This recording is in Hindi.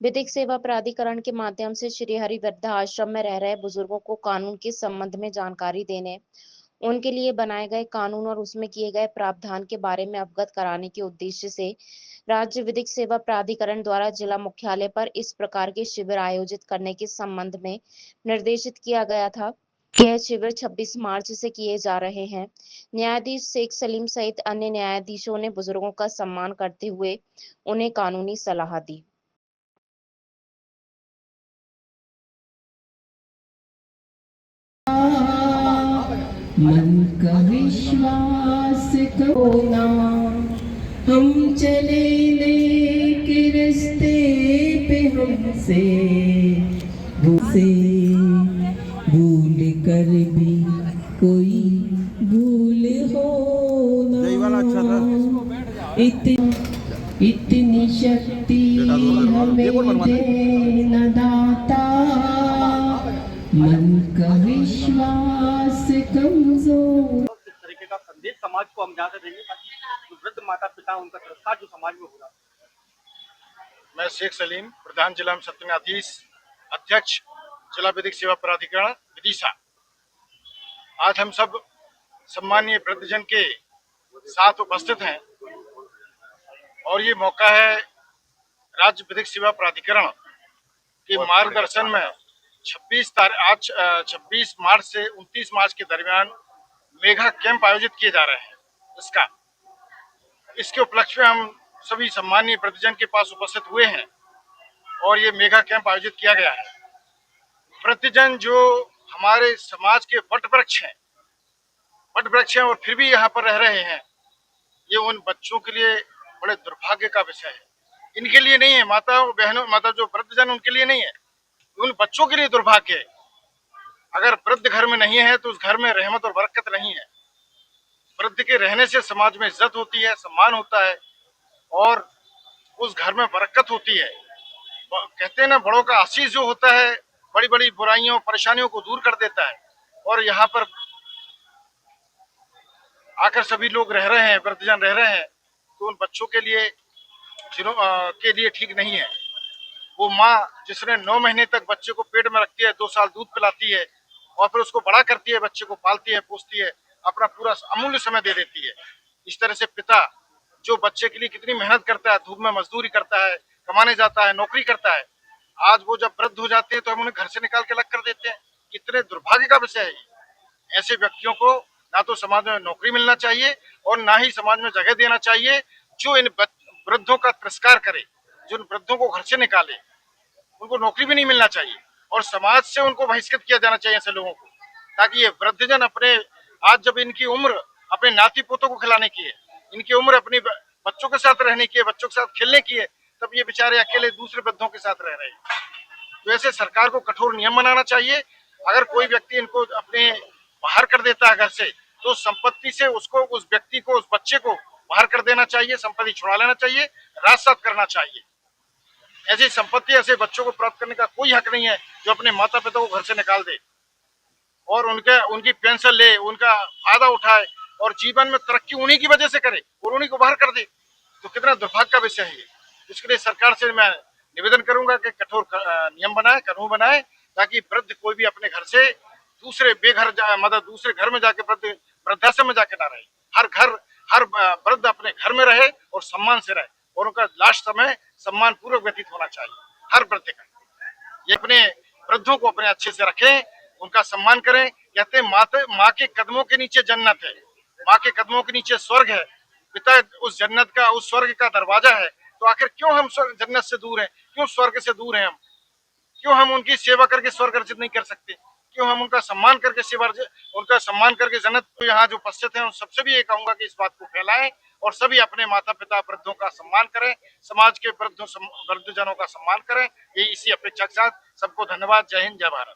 विधिक सेवा प्राधिकरण के माध्यम से श्रीहरि वृद्धाश्रम में रह रहे बुजुर्गों को कानून के संबंध में जानकारी देने, उनके लिए बनाए गए कानून और उसमें किए गए प्रावधान के बारे में अवगत कराने के उद्देश्य से राज्य विधिक सेवा प्राधिकरण द्वारा जिला मुख्यालय पर इस प्रकार के शिविर आयोजित करने के संबंध में निर्देशित किया गया था। यह शिविर 26 मार्च से किए जा रहे हैं। न्यायाधीश शेख सलीम सहित अन्य न्यायाधीशों ने बुजुर्गों का सम्मान करते हुए उन्हें कानूनी सलाह दी। मन का विश्वास खोना, हम चले लेके रास्ते पे हमसे भूल कर भी कोई भूल हो ना। इतनी शक्ति हमें देना दाता, मन का विश्वास कमजोर। किस तरीके का संदेश समाज को हम यहाँ से देंगे ताकि जो वृद्ध माता पिता उनका संस्कार जो समाज में होगा। मैं शेख सलीम, प्रधान जिला में सत्र न्यायाधीश, अध्यक्ष जिला विधिक सेवा प्राधिकरण विदिशा। आज हम सब सम्मानीय वृद्धजन के साथ उपस्थित हैं और ये मौका है राज्य विधिक सेवा प्राधिकरण के मार्गदर्शन में 26 मार्च से 29 मार्च के दरमियान मेगा कैंप आयोजित किए जा रहे हैं। इसके उपलक्ष्य में हम सभी सम्मानीय वृद्धजन के पास उपस्थित हुए हैं और ये मेगा कैंप आयोजित किया गया है। वृद्धजन जो हमारे समाज के वट वृक्ष हैं और फिर भी यहाँ पर रह रहे हैं, ये उन बच्चों के लिए बड़े दुर्भाग्य का विषय है। इनके लिए नहीं है, माता बहनों, माता जो वृद्धजन उनके लिए नहीं है, उन बच्चों के लिए दुर्भाग्य है। अगर वृद्ध घर में नहीं है तो उस घर में रहमत और बरकत नहीं है। वृद्ध के रहने से समाज में इज्जत होती है, सम्मान होता है और उस घर में बरकत होती है। कहते हैं ना, बड़ों का आशीष जो होता है बड़ी बड़ी बुराइयों परेशानियों को दूर कर देता है। और यहाँ पर आकर सभी लोग रह रहे हैं, वृद्धजन रह रहे हैं, तो उन बच्चों के लिए के लिए ठीक नहीं है। वो माँ जिसने 9 महीने तक बच्चे को पेट में रखती है, 2 साल दूध पिलाती है और फिर उसको बड़ा करती है, बच्चे को पालती है, पोसती है, अपना पूरा अमूल्य समय दे देती है। इस तरह से पिता जो बच्चे के लिए कितनी मेहनत करता है, धूप में मजदूरी करता है, कमाने जाता है, नौकरी करता है, आज वो जब वृद्ध हो जाते हैं तो हम उन्हें घर से निकाल के अलग कर देते हैं। कितने दुर्भाग्य का विषय है। ऐसे व्यक्तियों को ना तो समाज में नौकरी मिलना चाहिए और ना ही समाज में जगह देना चाहिए जो इन वृद्धों का तिरस्कार करे, जो इन वृद्धों को घर से निकाले। उनको नौकरी भी नहीं मिलना चाहिए और समाज से उनको बहिष्कृत किया जाना चाहिए ऐसे लोगों को, ताकि ये वृद्धजन अपने, आज जब इनकी उम्र अपने नाती पोतों को खिलाने की है, इनकी उम्र अपनी बच्चों के साथ रहने की है, बच्चों के साथ खेलने की है, तब ये बेचारे अकेले दूसरे वृद्धों के साथ रह रहे हैं। तो ऐसे सरकार को कठोर नियम बनाना चाहिए। अगर कोई व्यक्ति इनको अपने बाहर कर देता है घर से, तो संपत्ति से उसको, उस व्यक्ति को, उस बच्चे को बाहर कर देना चाहिए, संपत्ति छुड़ा लेना चाहिए, राजसात करना चाहिए। ऐसी संपत्ति ऐसे बच्चों को प्राप्त करने का कोई हक नहीं है जो अपने माता पिता को घर से निकाल दे और उनकी पेंशन ले, उनका फायदा उठाए और जीवन में तरक्की उन्हीं की वजह से करे और उन्हीं को बाहर कर दे। तो कितना दुर्भाग्य का विषय है। इसके लिए सरकार से मैं निवेदन करूंगा कि कठोर नियम बनाए, कानून बनाए, ताकि वृद्ध कोई भी अपने घर से दूसरे बेघर मतलब दूसरे घर में जाके वृद्धाश्रम में जाके ना रहे। हर वृद्ध अपने घर में रहे और सम्मान से रहे और उनका लास्ट समय सम्मान पूर्वक व्यतीत होना चाहिए हर वृद्ध का। ये अपने वृद्धों को अपने अच्छे से रखें, उनका सम्मान करें। कहते हैं माँ के कदमों के नीचे जन्नत है, माँ के कदमों के नीचे स्वर्ग है, पिता उस जन्नत का, उस स्वर्ग का दरवाजा है। तो आखिर क्यों हम जन्नत से दूर हैं, क्यों स्वर्ग से दूर हैं हम? क्यों हम उनकी सेवा करके स्वर्ग अर्जित नहीं कर सकते? क्यों हम उनका सम्मान करके उनका सम्मान करके जन्नत? तो यहाँ जो उपस्थित हैं उन सबसे भी ये कहूंगा कि इस बात को फैलाएं और सभी अपने माता पिता वृद्धों का सम्मान करें, समाज के वृद्धजनों का सम्मान करें। ये इसी अपेक्षा के साथ सबको धन्यवाद। जय हिंद, जय भारत।